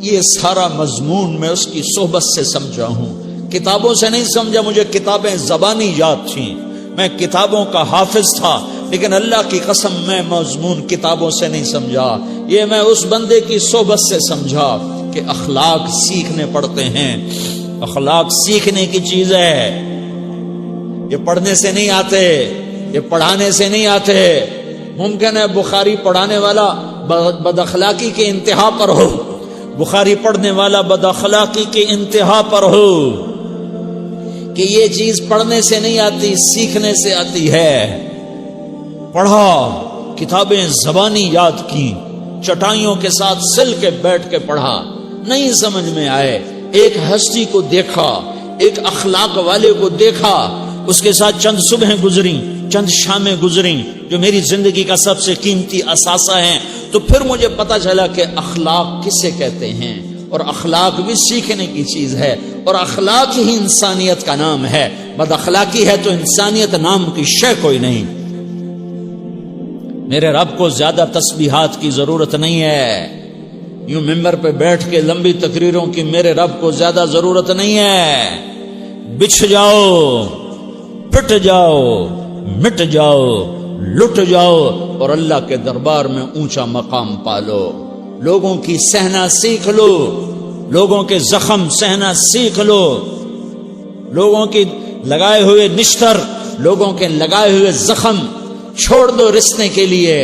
یہ سارا مضمون میں اس کی صحبت سے سمجھا ہوں، کتابوں سے نہیں سمجھا۔ مجھے کتابیں زبانی یاد تھیں، میں کتابوں کا حافظ تھا، لیکن اللہ کی قسم میں مضمون کتابوں سے نہیں سمجھا، یہ میں اس بندے کی صحبت سے سمجھا کہ اخلاق سیکھنے پڑتے ہیں۔ اخلاق سیکھنے کی چیز ہے، یہ پڑھنے سے نہیں آتے، یہ پڑھانے سے نہیں آتے۔ ممکن ہے بخاری پڑھانے والا بد اخلاقی کے انتہا پر ہو، بخاری پڑھنے والا بد اخلاقی کے انتہا پر ہو، کہ یہ چیز پڑھنے سے نہیں آتی، سیکھنے سے آتی ہے۔ پڑھا، کتابیں زبانی یاد کی، چٹائیوں کے ساتھ سل کے بیٹھ کے پڑھا، نہیں سمجھ میں آئے، ایک ہستی کو دیکھا، ایک اخلاق والے کو دیکھا، اس کے ساتھ چند صبحیں گزریں، چند شامیں گزریں جو میری زندگی کا سب سے قیمتی اثاثہ ہیں، تو پھر مجھے پتا چلا کہ اخلاق کسے کہتے ہیں، اور اخلاق بھی سیکھنے کی چیز ہے، اور اخلاق ہی انسانیت کا نام ہے۔ بد اخلاقی ہے تو انسانیت نام کی شے کوئی نہیں۔ میرے رب کو زیادہ تسبیحات کی ضرورت نہیں ہے، یوں ممبر پہ بیٹھ کے لمبی تقریروں کی میرے رب کو زیادہ ضرورت نہیں ہے۔ بچھ جاؤ، پٹ جاؤ، مٹ جاؤ، لٹ جاؤ، اور اللہ کے دربار میں اونچا مقام پالو۔ لوگوں کی سہنا سیکھ لو، لوگوں کے زخم سہنا سیکھ لو، لوگوں کی لگائے ہوئے نشتر، لوگوں کے لگائے ہوئے زخم چھوڑ دو رسنے کے لیے،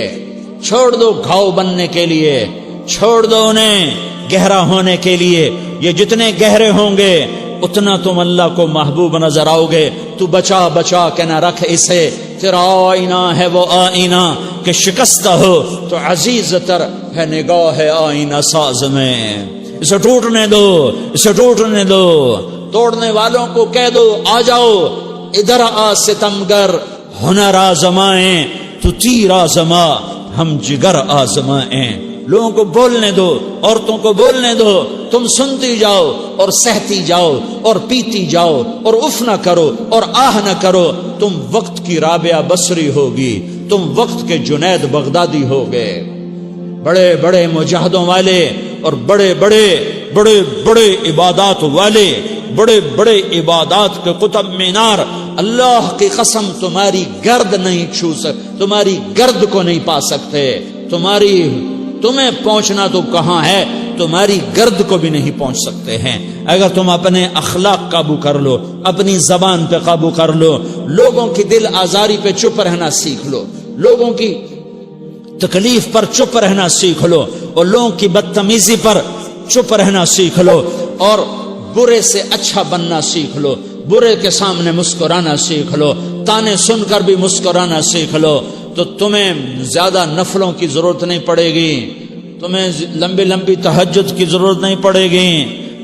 چھوڑ دو گھاؤ بننے کے لیے، چھوڑ دو انہیں گہرا ہونے کے لیے۔ یہ جتنے گہرے ہوں گے اتنا تم اللہ کو محبوب نظر آؤ گے۔ تو بچا بچا کے نہ رکھ اسے، تیرا آئینہ ہے وہ آئینہ کہ شکستہ ہو تو عزیز تر ہے نگاہ آئینہ ساز میں۔ اسے ٹوٹنے دو، اسے ٹوٹنے دو، توڑنے والوں کو کہہ دو آ جاؤ ادھر آ ستمگر، ہنر آزمائیں تو تیر آزما، ہم جگر آزمائیں۔ لوگوں کو بولنے دو، عورتوں کو بولنے دو، تم سنتی جاؤ اور سہتی جاؤ اور پیتی جاؤ اور اف نہ کرو اور آہ نہ کرو۔ تم وقت کی رابعہ بصری ہوگی، تم وقت کے جنید بغدادی ہوگے۔ بڑے بڑے مجاہدوں والے اور بڑے بڑے بڑے بڑے عبادات والے، بڑے بڑے عبادات کے قطب مینار، اللہ کی قسم تمہاری گرد نہیں چھو سکتے، تمہاری گرد کو نہیں پا سکتے۔ تمہیں پہنچنا تو کہاں ہے، تمہاری گرد کو بھی نہیں پہنچ سکتے ہیں۔ اگر تم اپنے اخلاق قابو کر لو، اپنی زبان پہ قابو کر لو، لوگوں کی دل آزاری پہ چپ رہنا سیکھ لو، لوگوں کی تکلیف پر چپ رہنا سیکھ لو، اور لوگوں کی بدتمیزی پر چپ رہنا سیکھ لو، اور برے سے اچھا بننا سیکھ لو، برے کے سامنے مسکرانا سیکھ لو، تانے سن کر بھی مسکرانا سیکھ لو، تو تمہیں زیادہ نفلوں کی ضرورت نہیں پڑے گی، تمہیں لمبی لمبی تہجد کی ضرورت نہیں پڑے گی۔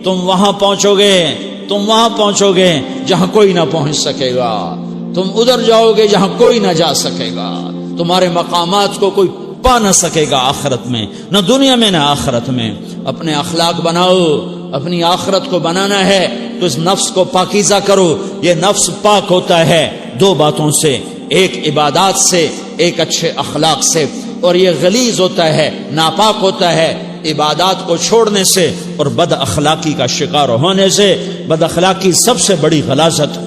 تم وہاں پہنچو گے جہاں کوئی نہ پہنچ سکے گا، تم ادھر جاؤ گے جہاں کوئی نہ جا سکے گا، تمہارے مقامات کو کوئی پا نہ سکے گا آخرت میں، نہ دنیا میں نہ آخرت میں۔ اپنے اخلاق بناؤ، اپنی آخرت کو بنانا ہے تو اس نفس کو پاکیزہ کرو۔ یہ نفس پاک ہوتا ہے دو باتوں سے، ایک عبادات سے، ایک اچھے اخلاق سے، اور یہ غلیظ ہوتا ہے، ناپاک ہوتا ہے عبادات کو چھوڑنے سے اور بد اخلاقی کا شکار ہونے سے۔ بد اخلاقی سب سے بڑی غلاظت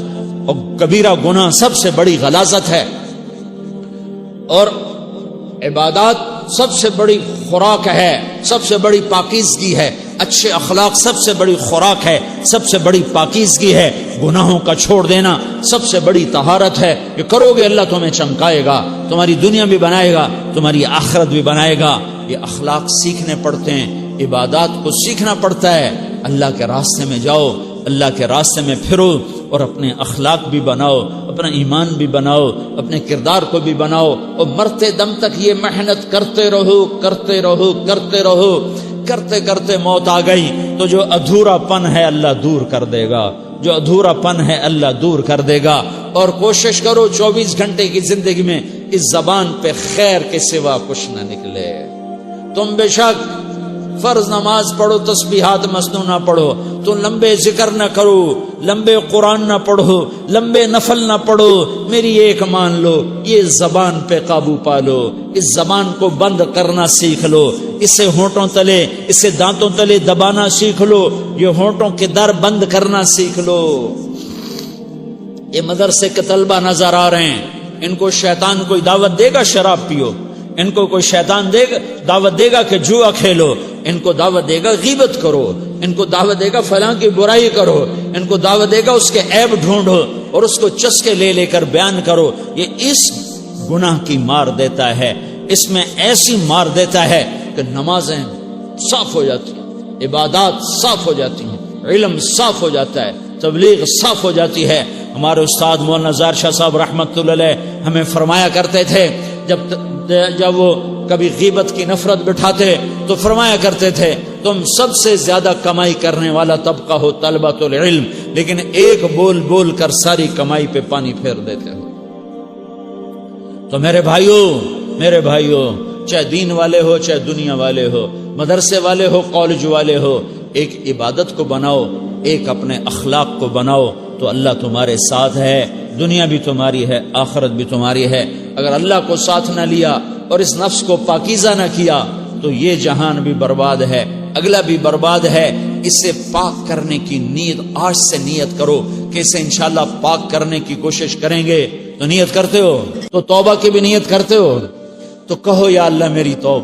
اور کبیرہ گناہ سب سے بڑی غلاظت ہے، اور عبادات سب سے بڑی خوراک ہے، سب سے بڑی پاکیزگی ہے۔ اچھے اخلاق سب سے بڑی خوراک ہے، سب سے بڑی پاکیزگی ہے۔ گناہوں کا چھوڑ دینا سب سے بڑی طہارت ہے۔ یہ کرو گے اللہ تمہیں چمکائے گا، تمہاری دنیا بھی بنائے گا، تمہاری آخرت بھی بنائے گا۔ یہ اخلاق سیکھنے پڑتے ہیں، عبادات کو سیکھنا پڑتا ہے۔ اللہ کے راستے میں جاؤ، اللہ کے راستے میں پھرو، اور اپنے اخلاق بھی بناؤ، اپنا ایمان بھی بناؤ، اپنے کردار کو بھی بناؤ، اور مرتے دم تک یہ محنت کرتے رہو، کرتے رہو، کرتے رہو۔ کرتے کرتے موت آ گئی تو جو ادھورا پن ہے اللہ دور کر دے گا، جو ادھورا پن ہے اللہ دور کر دے گا۔ اور کوشش کرو 24 گھنٹے کی زندگی میں اس زبان پہ خیر کے سوا کچھ نہ نکلے۔ تم بے شک فرض نماز پڑھو، تسبیحات مسنونہ پڑھو، تو لمبے ذکر نہ کرو، لمبے قرآن نہ پڑھو، لمبے نفل نہ پڑھو، میری ایک مان لو، یہ زبان پہ قابو پالو، اس زبان کو بند کرنا سیکھ لو، اسے ہونٹوں تلے، اسے دانتوں تلے دبانا سیکھ لو، یہ ہونٹوں کے در بند کرنا سیکھ لو۔ یہ مدرسے کے طلبہ نظر آ رہے ہیں، ان کو شیطان کوئی دعوت دے گا شراب پیو، ان کو کوئی شیطان دعوت دے گا کہ جوا کھیلو، ان کو دعوت دے گا غیبت کرو، ان کو دعوت دے گا فلاں کی برائی کرو، ان کو دعوت دے گا اس کے عیب ڈھونڈو اور اس کو چسکے لے لے کر بیان کرو۔ یہ اس گناہ کی مار دیتا ہے، اس میں ایسی مار دیتا ہے کہ نمازیں صاف ہو جاتی ہیں، عبادات صاف ہو جاتی ہیں، علم صاف ہو جاتا ہے، تبلیغ صاف ہو جاتی ہے۔ ہمارے استاد مولانا زار شاہ صاحب رحمت اللہ علیہ ہمیں فرمایا کرتے تھے، جب وہ کبھی غیبت کی نفرت بٹھاتے تو فرمایا کرتے تھے تم سب سے زیادہ کمائی کرنے والا طبقہ ہو طلبۃ العلم، لیکن ایک بول بول کر ساری کمائی پہ پانی پھیر دیتے ہو۔ تو میرے بھائیوں چاہے دین والے ہو چاہے دنیا والے ہو، مدرسے والے ہو کالج والے ہو، ایک عبادت کو بناؤ، ایک اپنے اخلاق کو بناؤ تو اللہ تمہارے ساتھ ہے، دنیا بھی تمہاری ہے، آخرت بھی تمہاری ہے۔ اگر اللہ کو ساتھ نہ لیا اور اس نفس کو پاکیزہ نہ کیا تو یہ جہان بھی برباد ہے، اگلا بھی برباد ہے۔ اسے پاک کرنے کی نیت آج سے نیت کرو کہ اسے انشاءاللہ پاک کرنے کی کوشش کریں گے۔ تو نیت کرتے ہو تو توبہ کی بھی نیت کرتے ہو، تو کہو یا اللہ میری توبہ